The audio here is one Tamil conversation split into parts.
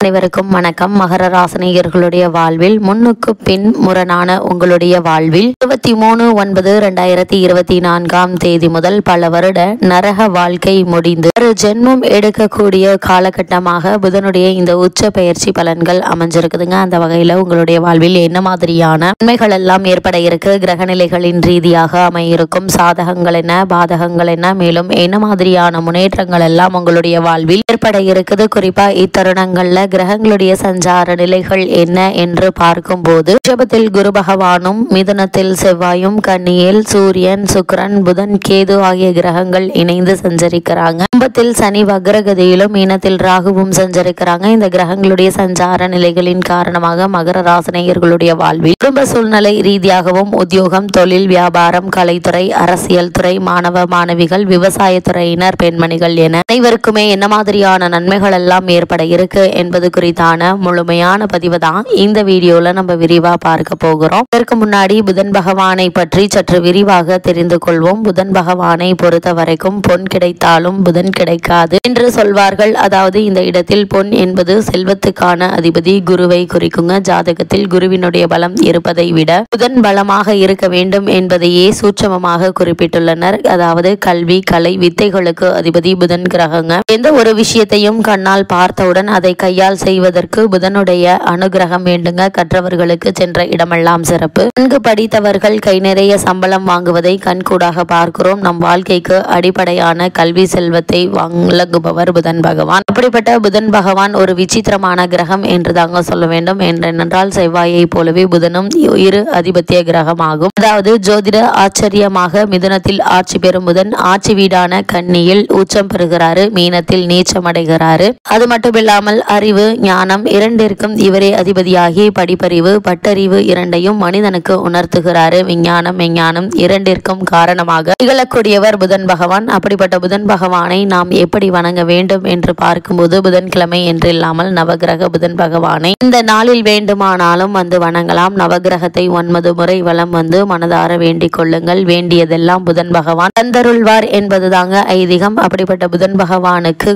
அனைவருக்கும் வணக்கம். மகர ராசினியர்களுடைய வாழ்வில் முன்னுக்கு பின் முரணான உங்களுடைய வாழ்வில் 23/9/2024 முதல் பல வருட நரக வாழ்க்கை முடிந்து ஒரு ஜென்மம் எடுக்கக்கூடிய காலகட்டமாக புதனுடைய இந்த உச்ச பயிற்சி பலன்கள் அமைஞ்சிருக்குதுங்க. அந்த வகையில உங்களுடைய வாழ்வில் என்ன மாதிரியான நன்மைகள் எல்லாம் ஏற்பட இருக்கு, கிரகநிலைகளின் ரீதியாக அமையிருக்கும் சாதகங்கள் என்ன, பாதகங்கள் என்ன, மேலும் என்ன மாதிரியான முன்னேற்றங்கள் எல்லாம் உங்களுடைய வாழ்வில் ஏற்பட இருக்குது. குறிப்பா இத்தருணங்கள்ல கிரகங்களுடைய சஞ்சார நிலைகள் என்ன என்று பார்க்கும்போது ரிஷபத்தில் குரு பகவானும், மிதுனத்தில் செவ்வாயும், கன்னியில் சூரியன், சுக்கிரன், புதன், கேது ஆகிய கிரகங்கள் இணைந்து சஞ்சரிக்கிறாங்க. கும்பத்தில் சனி வக்ரகதியிலும், மீனத்தில் ராகுவும் சஞ்சரிக்கிறாங்க. இந்த கிரகங்களுடைய சஞ்சார நிலைகளின் காரணமாக மகர ராசினியர்களுடைய வாழ்வில் குடும்ப சூழ்நிலை ரீதியாகவும் உத்தியோகம், தொழில், வியாபாரம், கலைத்துறை, அரசியல் துறை, மாணவ மாணவிகள், விவசாயத்துறையினர், பெண்மணிகள் என அனைவருக்குமே என்ன மாதிரியான நன்மைகள் எல்லாம் ஏற்பட இருக்கு என்பது குறித்தான முழுமையான பதிவு தான் இந்த வீடியோல நம்ம விரிவா பார்க்க போகிறோம். இதற்கு முன்னாடி புதன் பகவானை பற்றி சற்று விரிவாக தெரிந்து கொள்வோம். புதன் பகவானை பொறுத்த வரைக்கும் பொன் கிடைத்தாலும் புதன் கிடைக்காது என்று சொல்வார்கள். அதாவது இந்த இடத்தில் பொன் என்பது செல்வத்துக்கான அதிபதி குருவை குறிக்குங்க. ஜாதகத்தில் குருவினுடைய பலம் இருப்பதை விட புதன் பலமாக இருக்க வேண்டும் என்பதையே சூட்சமமாக குறிப்பிட்டுள்ளனர். அதாவது கல்வி, கலை, வித்தைகளுக்கு அதிபதி புதன் கிரகங்க. எந்த ஒரு விஷயத்தையும் கண்ணால் பார்த்தவுடன் அதை கையால் செய்வதற்கு புதனுடைய அனுகிரகம் வேண்டுங்க. கற்றவர்களுக்கு சென்ற இடமெல்லாம் சிறப்பு. நன்கு படித்தவர்கள் கை நிறைய சம்பளம் வாங்குவதை கண்கூடாக பார்க்கிறோம். நம் வாழ்க்கைக்கு அடிப்படையான கல்வி செல்வத்தை வழங்குபவர் புதன் பகவான். அப்படிப்பட்ட புதன் பகவான் ஒரு விசித்திரமான கிரகம் என்று தாங்க சொல்ல வேண்டும். என்றால் செவ்வாயை போலவே புதனும் இரு அதிபத்திய கிரகமாகும். அதாவது ஜோதிட ஆச்சரியமாக மிதுனத்தில் ஆட்சி பெறும் புதன் ஆட்சி வீடான கன்னியில் உச்சம் பெறுகிறாரு, மீனத்தில் நீச்சம் அடைகிறாரு. அது மட்டுமில்லாமல் அறிவு, ஞானம் இரண்டிற்கும் இவரே அதிபதியாகி படிப்பறிவு, பட்டறிவு இரண்டையும் மனிதனுக்கு உணர்த்துகிறாரு. விஞ்ஞானம், மெஞ்ஞானம் இரண்டிற்கும் காரணமாக நிகழக்கூடியவர் புதன் பகவான். அப்படிப்பட்ட புதன் பகவானை நாம் எப்படி வணங்க வேண்டும் என்று பார்க்கும்போது புதன்கிழமை என்றில்லாமல் நவகிரக புதன் பகவானை இந்த நாளில் வேண்டுமானாலும் வந்து வணங்கலாம். நவகிரகத்தை 9 முறை வலம் வந்து மனதார வேண்டிக் கொள்ளுங்கள். வேண்டியதெல்லாம் புதன் பகவான் தந்தருள்வார் என்பதுதாங்க ஐதீகம். அப்படிப்பட்ட புதன் பகவானுக்கு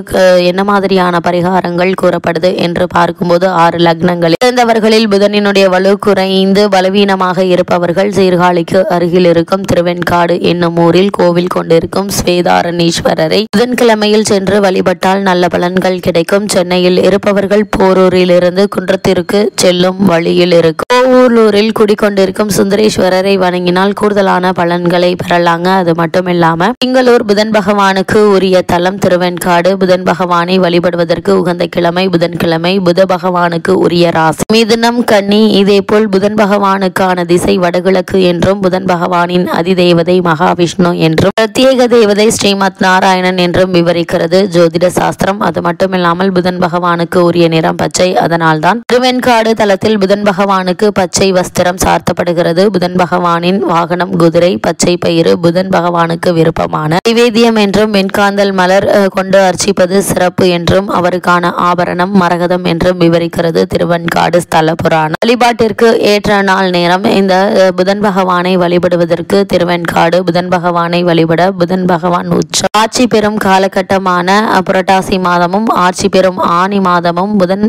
என்ன மாதிரியான பரிகாரங்கள் கூறப்படுது என்று பார்க்கும்போது 6 லக்னங்களில் இருந்தவர்களில் புதனினுடைய வலு குறைந்து பலவீனமாக இருப்பவர்கள் சீர்காழிக்கு அருகில் இருக்கும் திருவெண்காடு என்னும் ஊரில் கோவில் கொண்டிருக்கும் ஸ்வேதாரணீஸ்வரரை புதன்கிழமையில் சென்று வழிபட்டால் நல்ல பலன்கள் கிடைக்கும். சென்னையில் இருப்பவர்கள் போரூரில் இருந்து குன்றத்திற்கு செல்லும் வழியில் இருக்கும் கோவூரில் குடிக்கொண்டிருக்கும் சுந்தரேஸ்வரரை வணங்கினால் கூடுதலான பலன்களை பெறலாங்க. அது மட்டும் இல்லாம திங்களூர் புதன் பகவானுக்கு உரிய தலம் திருவெண்காடு. புதன் பகவானை வழிபடுவதற்கு உகந்த கிழமை புதன்கிழமை. புத பகவானுக்கு உரிய ராசி மிதுனம், கன்னி. இதே போல் புதன் பகவானுக்கான திசை வடகிழக்கு என்றும் புதன் பகவானின் அதிதேவதை மகாவிஷ்ணு என்றும் பிரத்யேக தேவதை ஸ்ரீமத் நாராயணன் என்றும் விவரிக்கிறது ஜோதிட சாஸ்திரம். அது மட்டுமில்லாமல் புதன் பகவானுக்கு உரிய நிறம் பச்சை. அதனால்தான் திருவெண்காடு தலத்தில் புதன் பகவானுக்கு பச்சை வஸ்திரம் சார்த்தப்படுகிறது. புதன் பகவானின் வாகனம் குதிரை, பச்சை பயிறு புதன் பகவானுக்கு விருப்பமான நிவேத்தியம் என்றும் வெண்காந்தல் மலர் கொண்டு அர்ச்சிப்பது சிறப்பு என்றும் அவருக்கான ஆபரணம் மரகதம் என்றும் விவரிக்கிறது திருவெண்காடு ஸ்தல புராணம். வழிபாட்டிற்கு ஏற்ற நாள் நேரம் இந்த புதன் பகவானை வழிபடுவதற்கு திருவெண்காடு. புதன் பகவானை வழிபட புதன் பகவான் உச்சம் ஆட்சி பெறும் காலகட்டமான புரட்டாசி மாதமும் ஆட்சி பெறும் ஆனி மாதமும் புதன்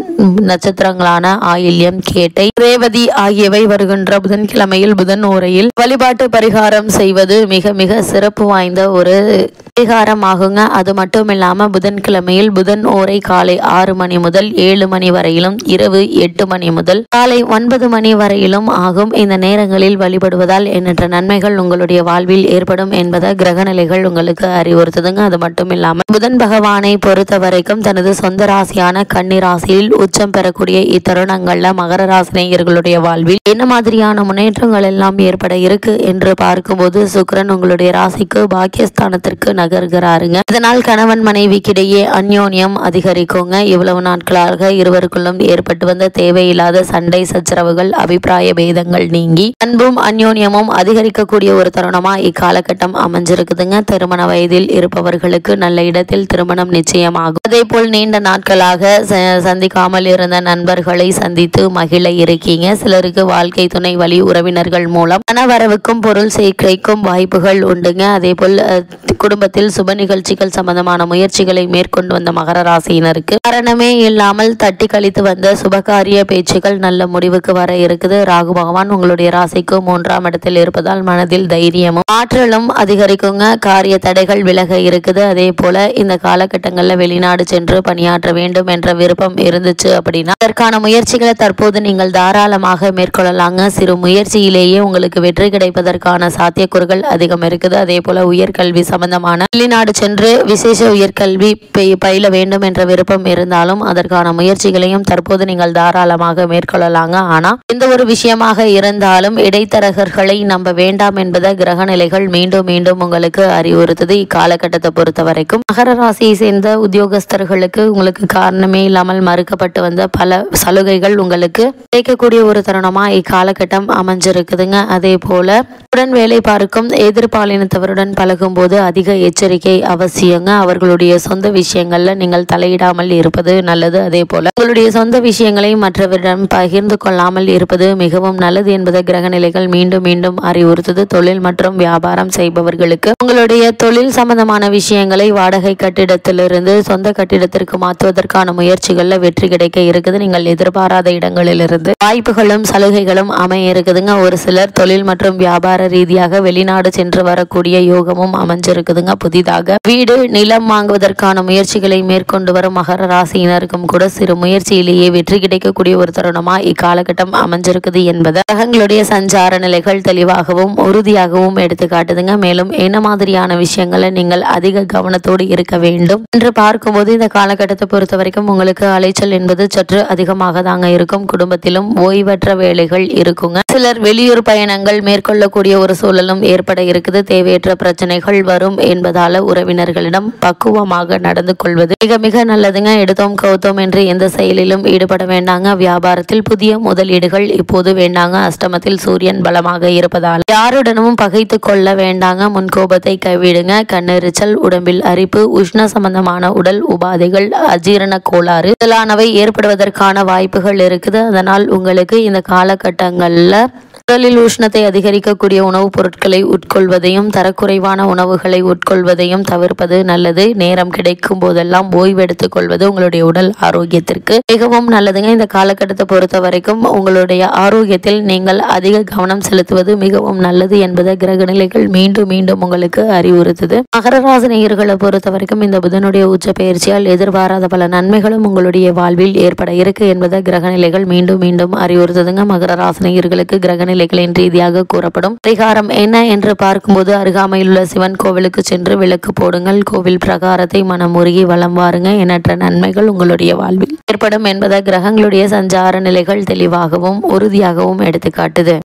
நட்சத்திரங்களான ஆயில்யம், கேட்டை, ரேவதி ஆகியவை வருகின்ற புதன்கிழமையில் புதன் ஓரையில் வழிபாட்டு பரிகாரம் செய்வது மிக மிக சிறப்பு வாய்ந்த ஒரு பரிகாரம் ஆகுங்க. அது மட்டும் இல்லாம புதன்கிழமையில் புதன் ஓரை காலை 6 மணி முதல் 7 மணி வரையிலும், இரவு 8 மணி முதல் காலை 9 மணி வரையிலும் ஆகும். இந்த நேரங்களில் வழிபடுவதால் எண்ணற்ற நன்மைகள் உங்களுடைய வாழ்வில் ஏற்படும் என்பதை கிரகநிலைகள் உங்களுக்கு அறிவுறுத்துதுங்க. அது மட்டும் இல்லாம புதன் பகவானை பொறுத்த வரைக்கும் தனது சொந்த ராசியான கன்னி ராசியில் உச்சம் பெறக்கூடிய இத்தருணங்கள்ல மகர ராசினியர்களுடைய வாழ்வில் என்ன மாதிரியான முன்னேற்றங்கள் எல்லாம் ஏற்பட இருக்கு என்று பார்க்கும்போது சுக்கிரன் உங்களுடைய ராசிக்கு பாக்கியஸ்தானத்திற்கு நகர்கிறாருங்க. இதனால் கணவன் மனைவிக்கிடையே அந்யோன்யம் அதிகரிக்குங்க. இவ்வளவு நாட்களாக இருவருக்குள்ளும் ஏற்பட்டு வந்த தேவையில்லாத சண்டை சச்சரவுகள், அபிப்பிராய பேதங்கள் நீங்கி அன்பும் அந்யோன்யமும் அதிகரிக்கக்கூடிய ஒரு தருணமா இக்காலகட்டம் அமைஞ்சிருக்குதுங்க. திருமண வயதில் இருப்பவர்களுக்கு நல்ல இடத்தில் திருமணம் நிச்சயமாகும். அதே போல் நீண்ட நாட்களாக சந்திக்காமல் இருந்த நண்பர்களை சந்தித்து மகிழ இருக்கீங்க. சிலருக்கு வாழ்க்கை துணை வழி உறவினர்கள் மூலம் பணவரவுக்கும் பொருள் சேர்க்கைக்கும் வாய்ப்புகள் உண்டுங்க. அதே போல் குடும்பத்தில் சுப நிகழ்ச்சிகள் சம்பந்தமான முயற்சிகளை மேற்கொண்டு வந்த மகர ராசியினருக்கு காரணமே இல்லாமல் முடியாமல் தட்டி கழித்து வந்த சுபகாரிய பேச்சுக்கள் நல்ல முடிவுக்கு வர இருக்குது. ராகு பகவான் உங்களுடைய ராசிக்கு 3ஆம் இடத்தில் இருப்பதால் மனதில் தைரியமும் ஆற்றலும் அதிகரிக்குங்க. காரிய தடைகள் விலக இருக்குது. அதே போல இந்த காலகட்டங்களில் வெளிநாடு சென்று பணியாற்ற வேண்டும் என்ற விருப்பம் இருந்துச்சு அப்படின்னா அதற்கான முயற்சிகளை தற்போது நீங்கள் தாராளமாக மேற்கொள்ளலாங்க. சிறு முயற்சியிலேயே உங்களுக்கு வெற்றி கிடைப்பதற்கான சாத்தியக்கூறுகள் அதிகம் இருக்குது. அதே போல உயர்கல்வி சம்பந்தமான வெளிநாடு சென்று விசேஷ உயர்கல்வி பயில வேண்டும் என்ற விருப்பம் இருந்தாலும் அதற்கான முயற்சிகளையும் தற்போது நீங்கள் தாராளமாக மேற்கொள்ளலாங்க. ஆனா எந்த ஒரு விஷயமாக இருந்தாலும் இடைத்தரகர்களை நம்ப வேண்டாம் என்பதை கிரக நிலைகள் மீண்டும் மீண்டும் உங்களுக்கு அறிவுறுத்துது. இக்காலகட்டத்தை பொறுத்த வரைக்கும் மகர ராசியை சேர்ந்த உத்தியோகஸ்தர்களுக்கு உங்களுக்கு காரணமே இல்லாமல் மறுக்கப்பட்டு வந்த பல சலுகைகள் உங்களுக்கு கிடைக்கக்கூடிய ஒரு தருணமா இக்காலகட்டம் அமைஞ்சிருக்குதுங்க. அதே போல உடன் வேலை பார்க்கும் எதிர்பாலினத்தவருடன் பழகும் போது அதிக எச்சரிக்கை அவசியங்க. அவர்களுடைய சொந்த விஷயங்கள்ல நீங்கள் தலையிடாமல் இருப்பது நல்லது. அதே போல உங்களுடைய சொந்த விஷயங்களை மற்றவரிடம் பகிர்ந்து கொள்ளாமல் இருப்பது மிகவும் நல்லது என்பதை கிரக நிலைகள் மீண்டும் மீண்டும் அறிவுறுத்துது. தொழில் மற்றும் வியாபாரம் செய்பவர்களுக்கு உங்களுடைய தொழில் சம்பந்தமான விஷயங்களை வாடகை கட்டிடத்திலிருந்து சொந்த கட்டிடத்திற்கு மாற்றுவதற்கான முயற்சிகள்ல வெற்றி கிடைக்க இருக்குது. நீங்கள் எதிர்பாராத இடங்களிலிருந்து வாய்ப்புகளும் சலுகைகளும் அமைய இருக்குதுங்க. ஒரு சிலர் தொழில் மற்றும் வியாபார ரீதியாக வெளிநாடு சென்று வரக்கூடிய யோகமும் அமைஞ்சிருக்குதுங்க. புதிதாக வீடு நிலம் வாங்குவதற்கான முயற்சிகளை மேற்கொண்டு வரும் மகர ராசியினருக்கும் கூட சிறு முயற்சியிலேயே வெற்றி கிடைக்கக்கூடிய ஒரு தருணமா இக்காலகட்டம் அமைஞ்சிருக்குது என்பதை கிரகங்களுடைய சஞ்சார நிலைகள் தெளிவாகவும் உறுதியாகவும் எடுத்து காட்டுதுங்க. மேலும் என்ன மாதிரியான விஷயங்களை நீங்கள் அதிக கவனத்தோடு இருக்க வேண்டும் என்று பார்க்கும்போது இந்த காலகட்டத்தை பொறுத்த வரைக்கும் உங்களுக்கு அலைச்சல் என்பது சற்று அதிகமாக தாங்க இருக்கும். குடும்பத்திலும் ஓய்வற்ற வேலைகள் இருக்குங்க. சிலர் வெளியூர் பயணங்கள் மேற்கொள்ளக்கூடிய ஒரு சூழலும் ஏற்பட இருக்குது. தேவையற்ற பிரச்சனைகள் வரும் என்பதால உறவினர்களிடம் பக்குவமாக நடந்து கொள்வது மிக மிக நல்லதுங்க. எடுத்தோம் கவுத்தோம் என்று எந்த செயலிலும் ஈடுபட வேண்டாங்க. வியாபாரத்தில் புதிய முதலீடுகள் இப்போது வேண்டாங்க. அஷ்டமத்தில் சூரியன் பலமாக இருப்பதால் யாருடனும் பகைத்து கொள்ள வேண்டாங்க. முன்கோபத்தை கைவிடுங்க. கண்ணெரிச்சல், உடம்பில் அரிப்பு, உஷ்ண சம்பந்தமான உடல் உபாதைகள், அஜீரண கோளாறு முதலானவை ஏற்படுவதற்கான வாய்ப்புகள் இருக்குது. அதனால் உங்களுக்கு இந்த காலகட்டங்கள்ல உடலில் உஷ்ணத்தை அதிகரிக்கக்கூடிய உணவுப் பொருட்களை உட்கொள்வதையும் தரக்குறைவான உணவுகளை உட்கொள்வதையும் தவிர்ப்பது நல்லது. நேரம் கிடைக்கும் போதெல்லாம் ஓய்வெடுத்துக் கொள்வது உங்களுடைய உடல் ஆரோக்கியத்திற்கு மிகவும் நல்லதுங்க. இந்த காலகட்டத்தை பொறுத்த வரைக்கும் உங்களுடைய ஆரோக்கியத்தில் நீங்கள் அதிக கவனம் செலுத்துவது மிகவும் நல்லது என்பதை கிரக நிலைகள் மீண்டும் மீண்டும் உங்களுக்கு அறிவுறுத்துது. மகர ராசி நேயர்களை பொறுத்த வரைக்கும் இந்த புதனுடைய உச்ச பயிற்சியால் எதிர்பாராத பல நன்மைகளும் உங்களுடைய வாழ்வில் ஏற்பட இருக்கு என்பதை கிரக நிலைகள் மீண்டும் மீண்டும் அறிவுறுத்துதுங்க. மகர ராசி நேயர்களுக்கு கிரக நிலைகளின் ரீதியாக கூறப்படும் பரிகாரம் என்ன என்று பார்க்கும்போது அருகாமையில் உள்ள சிவன் கோவிலுக்கு சென்று விளக்கு போடுங்கள். கோவில் பிரகாரத்தை மனமுருகி வலம் வாருங்க. எண்ணற்ற நன்மைகள் உங்களுடைய வாழ்வில் ஏற்படும் என்பதை கிரகங்களுடைய சஞ்சார நிலைகள் தெளிவாகவும் உறுதியாகவும் எடுத்துக்காட்டுது.